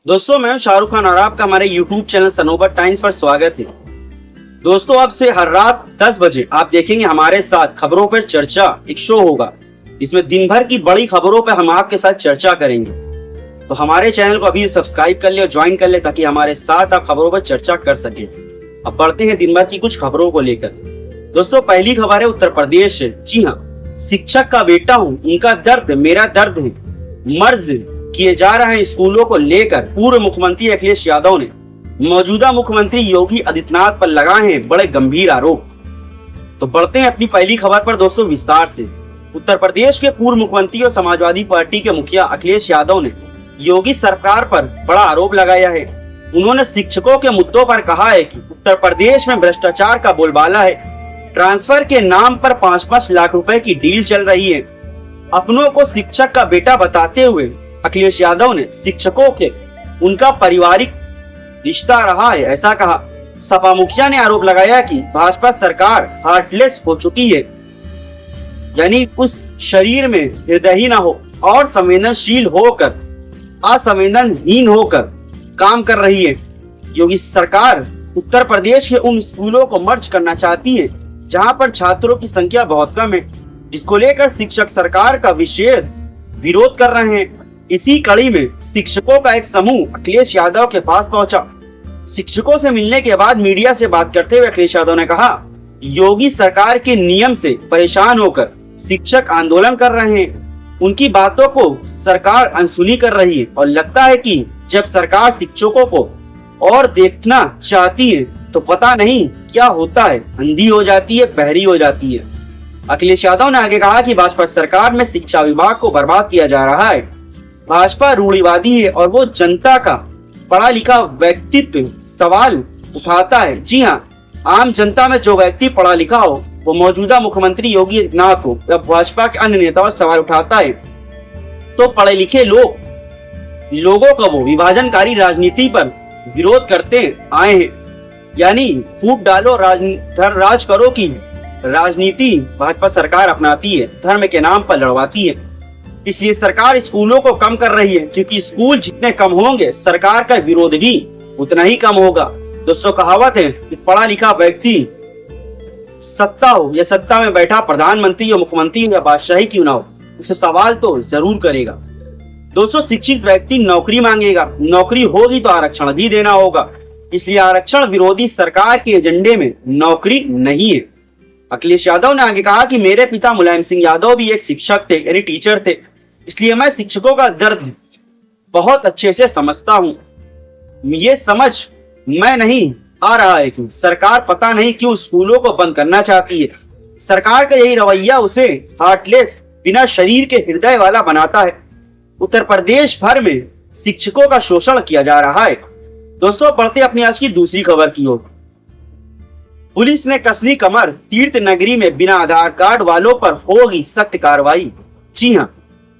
दोस्तों मैं हूं शाहरुख खान और आपका हमारे YouTube चैनल सनोबर टाइम्स पर स्वागत है। दोस्तों अब से हर रात 10 बजे आप देखेंगे हमारे साथ खबरों पर चर्चा एक शो होगा। इसमें दिन भर की बड़ी खबरों पर हम आपके साथ चर्चा करेंगे। तो हमारे चैनल को अभी सब्सक्राइब कर ले और ज्वाइन कर ले ताकि हमारे साथ आप खबरों पर चर्चा कर सके। अब बढ़ते हैं दिन भर की कुछ खबरों को लेकर। दोस्तों पहली खबर है उत्तर प्रदेश से। जी हाँ, शिक्षक का बेटा हूँ, उनका दर्द मेरा दर्द है। मर्ज किए जा रहे हैं स्कूलों को लेकर पूर्व मुख्यमंत्री अखिलेश यादव ने मौजूदा मुख्यमंत्री योगी आदित्यनाथ पर लगाए हैं बड़े गंभीर आरोप। तो बढ़ते हैं अपनी पहली खबर पर दोस्तों विस्तार से। उत्तर प्रदेश के पूर्व मुख्यमंत्री और समाजवादी पार्टी के मुखिया अखिलेश यादव ने योगी सरकार पर बड़ा आरोप लगाया है। उन्होंने शिक्षकों के मुद्दों पर कहा है कि उत्तर प्रदेश में भ्रष्टाचार का बोलबाला है। ट्रांसफर के नाम पर 5-5 लाख रुपए की डील चल रही है। अपनों को शिक्षक का बेटा बताते हुए अखिलेश यादव ने शिक्षकों के उनका पारिवारिक रिश्ता रहा है ऐसा कहा। सपा मुखिया ने आरोप लगाया कि भाजपा सरकार हार्टलेस हो चुकी है, यानी उस शरीर में हृदय ही ना हो और संवेदनशील होकर असंवेदनहीन होकर काम कर रही है। योगी सरकार उत्तर प्रदेश के उन स्कूलों को मर्ज करना चाहती है जहां पर छात्रों की संख्या बहुत कम है, जिसको लेकर शिक्षक सरकार का विशेष विरोध कर रहे हैं। इसी कड़ी में शिक्षकों का एक समूह अखिलेश यादव के पास पहुंचा। शिक्षकों से मिलने के बाद मीडिया से बात करते हुए अखिलेश यादव ने कहा, योगी सरकार के नियम से परेशान होकर शिक्षक आंदोलन कर रहे हैं। उनकी बातों को सरकार अनसुनी कर रही है और लगता है कि जब सरकार शिक्षकों को और देखना चाहती है तो पता नहीं क्या होता है, अंधी हो जाती है, बहरी हो जाती है। अखिलेश यादव ने आगे कहा कि भाजपा सरकार में शिक्षा विभाग को बर्बाद किया जा रहा है। भाजपा रूढ़िवादी है और वो जनता का पढ़ा लिखा व्यक्तित्व सवाल उठाता है। जी हाँ, आम जनता में जो व्यक्ति पढ़ा लिखा हो वो मौजूदा मुख्यमंत्री योगी आदित्यनाथ हो या भाजपा के अन्य नेताओं सवाल उठाता है तो पढ़े लिखे लोगों का वो विभाजनकारी राजनीति पर विरोध करते आए हैं। यानी फूट डालो राज करो की राजनीति भाजपा सरकार अपनाती है, धर्म के नाम पर लड़वाती है। इसलिए सरकार स्कूलों को कम कर रही है, क्योंकि स्कूल जितने कम होंगे सरकार का विरोध भी उतना ही कम होगा। दोस्तों कहावत है कि पढ़ा लिखा व्यक्ति सत्ता हो या सत्ता में बैठा प्रधानमंत्री या मुख्यमंत्री या बादशाही क्यों ना हो, उसे सवाल तो जरूर करेगा। दोस्तों शिक्षित व्यक्ति नौकरी मांगेगा, नौकरी होगी तो आरक्षण भी देना होगा। इसलिए आरक्षण विरोधी सरकार के एजेंडे में नौकरी नहीं है। अखिलेश यादव ने आगे कहा कि मेरे पिता मुलायम सिंह यादव भी एक शिक्षक थे, यानी टीचर थे, इसलिए मैं शिक्षकों का दर्द बहुत अच्छे से समझता हूँ। ये समझ मैं नहीं आ रहा है कि सरकार पता नहीं क्यों स्कूलों को बंद करना चाहती है। सरकार का यही रवैया उसे हार्टलेस, बिना शरीर के हृदय वाला बनाता है। उत्तर प्रदेश भर में शिक्षकों का शोषण किया जा रहा है। दोस्तों बढ़ते अपनी आज की दूसरी खबर की ओर। पुलिस ने कसली कमर, तीर्थ नगरी में बिना आधार कार्ड वालों पर होगी सख्त कार्रवाई। जी हाँ,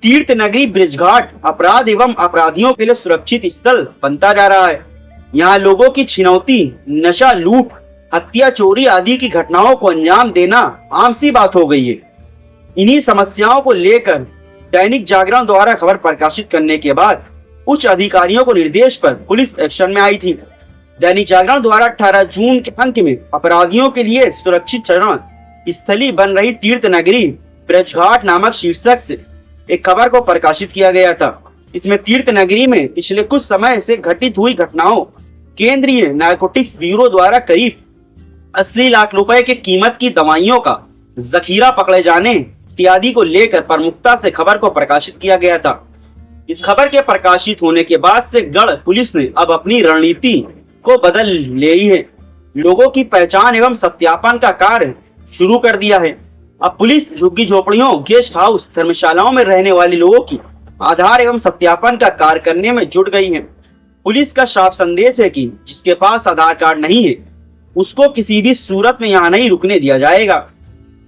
तीर्थ नगरी ब्रिजघाट अपराध एवं अपराधियों के लिए सुरक्षित स्थल बनता जा रहा है। यहाँ लोगों की छिनौती, नशा, लूट, हत्या, चोरी आदि की घटनाओं को अंजाम देना आम सी बात हो गई है। इन्हीं समस्याओं को लेकर दैनिक जागरण द्वारा खबर प्रकाशित करने के बाद उच्च अधिकारियों को निर्देश पर पुलिस एक्शन में आई थी। दैनिक जागरण द्वारा 18 जून के अंक में अपराधियों के लिए सुरक्षित चरण स्थली बन रही तीर्थ नगरी ब्रजघाट नामक शीर्षक से एक खबर को प्रकाशित किया गया था। इसमें तीर्थ नगरी में पिछले कुछ समय से घटित हुई घटनाओं, केंद्रीय नारकोटिक्स ब्यूरो द्वारा करीब 80 लाख रुपए की कीमत की दवाइयों का जखीरा पकड़े जाने इत्यादि को लेकर प्रमुखता से खबर को प्रकाशित किया गया था। इस खबर के प्रकाशित होने के बाद से गढ़ पुलिस ने अब अपनी रणनीति को बदल ली है। लोगों की पहचान एवं सत्यापन का कार्य शुरू कर दिया है। अब पुलिस झुग्गी झोपड़ियों, गेस्ट हाउस, धर्मशालाओं में रहने वाले लोगों की आधार एवं सत्यापन का कार्य करने में जुट गई है। पुलिस का साफ संदेश है कि जिसके पास आधार कार्ड नहीं है उसको किसी भी सूरत में यहाँ नहीं रुकने दिया जाएगा।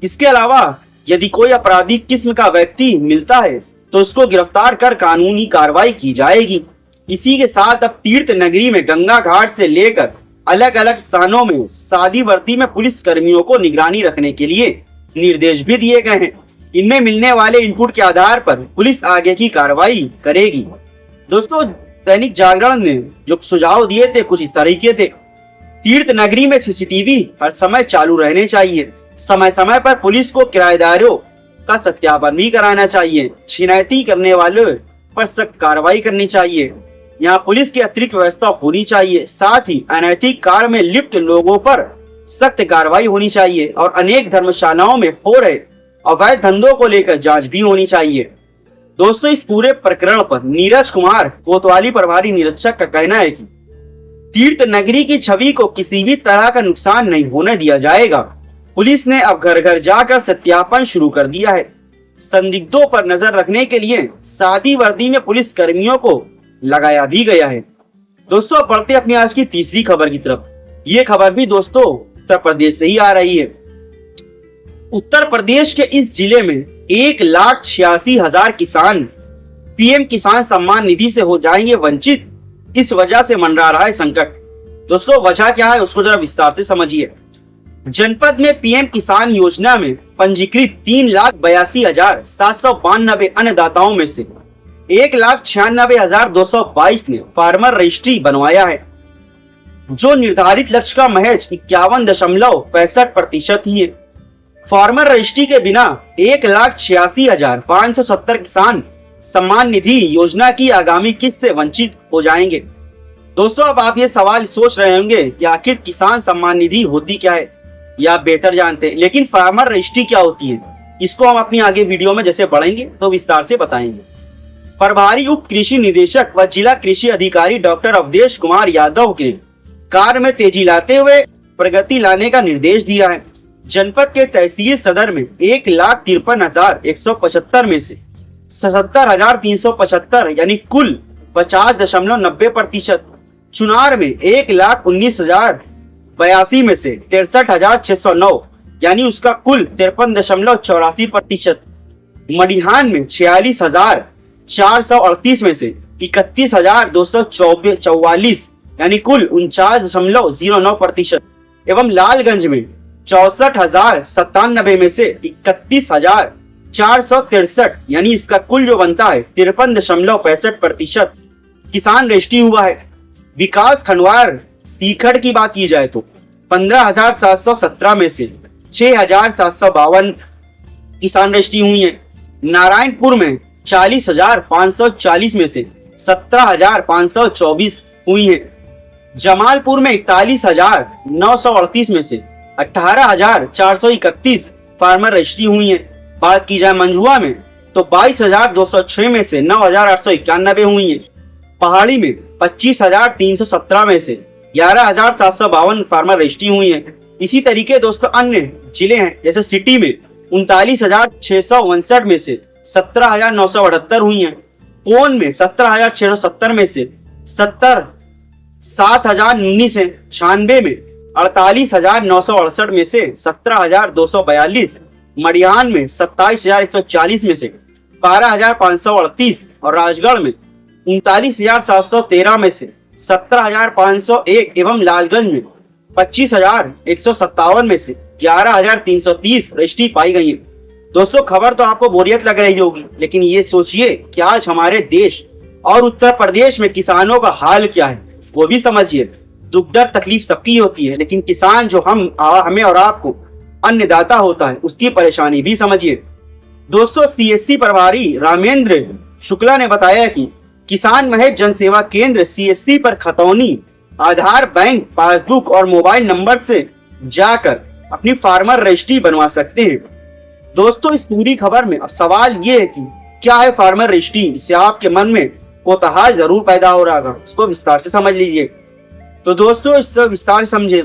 इसके अलावा यदि कोई आपराधिक किस्म का व्यक्ति मिलता है तो उसको गिरफ्तार कर कानूनी कार्रवाई की जाएगी। इसी के साथ अब तीर्थ नगरी में गंगा घाट से लेकर अलग अलग स्थानों में सादी वर्दी में पुलिस कर्मियों को निगरानी रखने के लिए निर्देश भी दिए गए हैं। इनमें मिलने वाले इनपुट के आधार पर पुलिस आगे की कार्रवाई करेगी। दोस्तों दैनिक जागरण ने जो सुझाव दिए थे कुछ इस तरीके थे। तीर्थ नगरी में सीसीटीवी हर समय चालू रहने चाहिए। समय समय पर पुलिस को किराएदारों का सत्यापन भी कराना चाहिए। छिनैती करने वालों पर सख्त कार्रवाई करनी चाहिए। यहाँ पुलिस की अतिरिक्त व्यवस्था होनी चाहिए। साथ ही अनैतिक कार्य में लिप्त लोगों पर सख्त कार्रवाई होनी चाहिए और अनेक धर्मशालाओं में हो रहे अवैध धंधों को लेकर जांच भी होनी चाहिए। दोस्तों, इस पूरे प्रकरण पर नीरज कुमार कोतवाली प्रभारी निरीक्षक का कहना है कि तीर्थ नगरी की छवि को किसी भी तरह का नुकसान नहीं होने दिया जाएगा। पुलिस ने अब घर घर जाकर सत्यापन शुरू कर दिया है। संदिग्धों पर नजर रखने के लिए सादी वर्दी में पुलिस कर्मियों को लगाया भी गया है। दोस्तों, अब बढ़ते अपनी आज की तीसरी खबर की तरफ। ये खबर भी दोस्तों उत्तर प्रदेश से ही आ रही है। उत्तर प्रदेश के इस जिले में 1,86,000 किसान पीएम किसान सम्मान निधि से हो जाएंगे वंचित। इस वजह से मंडरा रहा है संकट। दोस्तों, वजह क्या है उसको जरा विस्तार से समझिए। जनपद में पीएम किसान योजना में पंजीकृत 3,82,792 अन्नदाताओं में से 1,96,222 ने फार्मर रजिस्ट्री बनवाया है, जो निर्धारित लक्ष्य का महज 51.65% ही है। फार्मर रजिस्ट्री के बिना 1,86,570 किसान सम्मान निधि योजना की आगामी किस्त से वंचित हो जाएंगे। दोस्तों, अब आप ये सवाल सोच रहे होंगे कि आखिर किसान सम्मान निधि होती क्या है, या आप बेहतर जानते हैं, लेकिन फार्मर रजिस्ट्री क्या होती है इसको हम अपनी आगे वीडियो में जैसे बढ़ेंगे तो विस्तार से बताएंगे। प्रभारी उप कृषि निदेशक व जिला कृषि अधिकारी डॉक्टर अवधेश कुमार यादव के कार्य में तेजी लाते हुए प्रगति लाने का निर्देश दिया है। जनपद के तहसील सदर में 1,53,175 में से 77,375 यानी कुल 50.90%, चुनार में 1,19,082 में से 63,609 यानी उसका कुल 53.84%, मडिहान में 46,438 में से 31,244 यानी कुल 49.09% एवं लालगंज में 64,097 में से 31,463 यानी इसका कुल जो बनता है 53.65% किसान रजिस्ट्री हुआ है। विकास खंडवार सीखड़ की बात की जाए तो 15,717 में से 6,752 किसान रजिस्ट्री हुई है। नारायणपुर में 40,540 में से 17,524 हुई है। जमालपुर में 41,938 में से 18,431 फार्मर रजिस्ट्री हुई है। बात की जाए मंझुआ में तो 22,206 में से 9,891 हुई है। पहाड़ी में 25,317 में से 11,752 फार्मर रजिस्ट्री हुई है। इसी तरीके दोस्तों अन्य जिले हैं, जैसे सिटी में 39,659 में से 17,978 हुई है। कोन में 17,670 में से 7,019 है। 96 में 48,968 में से 17,242, मडिहान में 27,140 में से 12,538 और राजगढ़ में 39,713 में से 17,501 एवं लालगंज में 25,157 में से 11,330 रजिस्ट्री पाई गई है। दोस्तों, खबर तो आपको बोरियत लग रही होगी, लेकिन ये सोचिए कि आज हमारे देश और उत्तर प्रदेश में किसानों का हाल क्या है वो भी समझिए। दुख दर्द तकलीफ सबकी होती है, लेकिन किसान जो हमें और आपको अन्नदाता होता है उसकी परेशानी भी समझिए। दोस्तों, सीएससी प्रभारी रामेंद्र शुक्ला ने बताया कि किसान महज जन सेवा केंद्र सीएससी पर खतौनी, आधार, बैंक पासबुक और मोबाइल नंबर से जाकर अपनी फार्मर रजिस्ट्री बनवा सकते हैं। दोस्तों, इस पूरी खबर में अब सवाल ये है कि क्या है फार्मर रजिस्ट्री, इससे आपके मन में कोताहल जरूर पैदा हो रहा होगा, इसको विस्तार से समझ लीजिए। तो दोस्तों, इससे विस्तार समझे।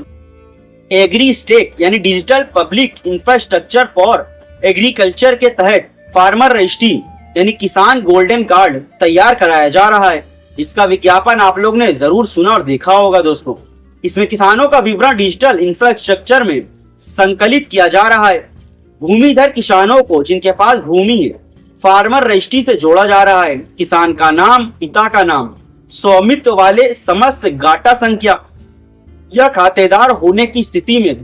एग्री स्टेक यानी digital public infrastructure for agriculture के तहत फार्मर रजिस्ट्री यानी किसान गोल्डन कार्ड तैयार कराया जा रहा है। इसका विज्ञापन आप लोग ने जरूर सुना और देखा होगा। दोस्तों, इसमें किसानों का विवरण डिजिटल इंफ्रास्ट्रक्चर में संकलित किया जा रहा है। भूमिधर किसानों को जिनके पास भूमि है फार्मर रजिस्ट्री से जोड़ा जा रहा है। किसान का नाम, पिता का नाम, स्वामित्व वाले समस्त गाटा संख्या या खातेदार होने की स्थिति में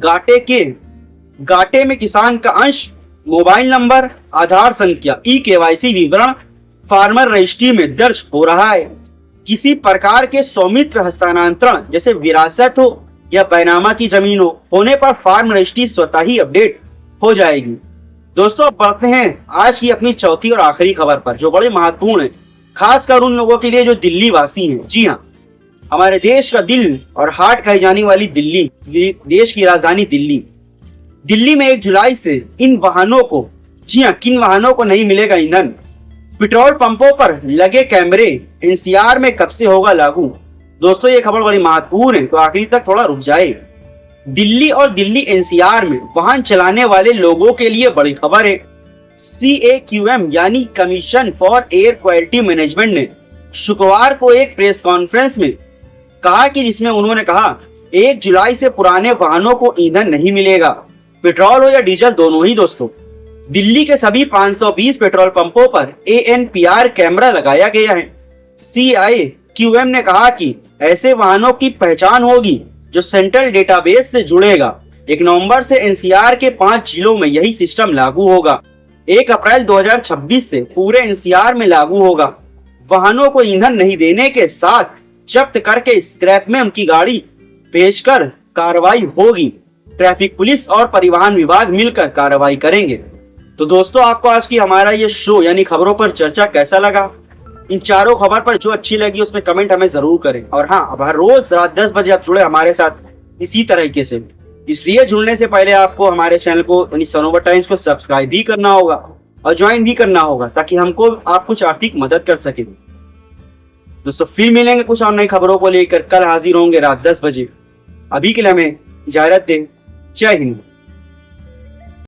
गाटे में किसान का अंश, मोबाइल नंबर, आधार संख्या, ई केवाईसी विवरण फार्मर रजिस्ट्री में दर्ज हो रहा है। किसी प्रकार के स्वामित्व हस्तांतरण जैसे विरासत हो या बैनामा की जमीन होने पर फार्म रजिस्ट्री स्वतः ही अपडेट हो जाएगी। दोस्तों अब बढ़ते हैं आज की अपनी चौथी और आखिरी खबर पर, जो बड़ी महत्वपूर्ण है, खासकर उन लोगों के लिए जो दिल्ली वासी हैं। जी हाँ, हमारे देश का दिल और हार्ट कही जाने वाली दिल्ली, देश की राजधानी दिल्ली में 1 जुलाई से इन वाहनों को, जी हाँ, किन वाहनों को नहीं मिलेगा ईंधन। पेट्रोल पंपों पर लगे कैमरे एनसीआर में कब से होगा लागू। दोस्तों ये खबर बड़ी महत्वपूर्ण है, तो आखिरी तक थोड़ा रुक जाए। दिल्ली और दिल्ली एनसीआर में वाहन चलाने वाले लोगों के लिए बड़ी खबर है। CAQM यानी commission for air quality management ने शुक्रवार को एक प्रेस कॉन्फ्रेंस में कहा कि जिसमें उन्होंने कहा 1 जुलाई से पुराने वाहनों को ईंधन नहीं मिलेगा, पेट्रोल हो या डीजल दोनों ही। दोस्तों दिल्ली के सभी 520 पेट्रोल पंपों पर ANPR कैमरा लगाया गया है। CAQM ने कहा कि ऐसे वाहनों की पहचान होगी जो सेंट्रल डेटाबेस से जुड़ेगा। 1 नवंबर से एनसीआर के 5 जिलों में यही सिस्टम लागू होगा। 1 अप्रैल 2026 से पूरे एनसीआर में लागू होगा। वाहनों को ईंधन नहीं देने के साथ जब्त करके स्क्रैप में उनकी गाड़ी बेचकर कार्रवाई होगी। ट्रैफिक पुलिस और परिवहन विभाग मिलकर कार्रवाई करेंगे। तो दोस्तों आपको आज की हमारा ये शो यानी खबरों पर चर्चा कैसा लगा? इन चारों खबर पर जो अच्छी लगी उसमें कमेंट हमें जरूर करें। और हाँ, अब हर रोज रात 10 बजे आप जुड़े हमारे साथ इसी तरीके से। इसलिए जुड़ने से पहले आपको हमारे चैनल को यानी सनोवर टाइम्स को सब्सक्राइब भी करना होगा और ज्वाइन भी करना होगा, ताकि हमको आप कुछ आर्थिक मदद कर सके। दोस्तों फिर मिलेंगे कुछ और नई खबरों को लेकर, कल हाजिर होंगे रात 10 बजे। अभी के लिए हमें इजाजत दें। जय हिंद।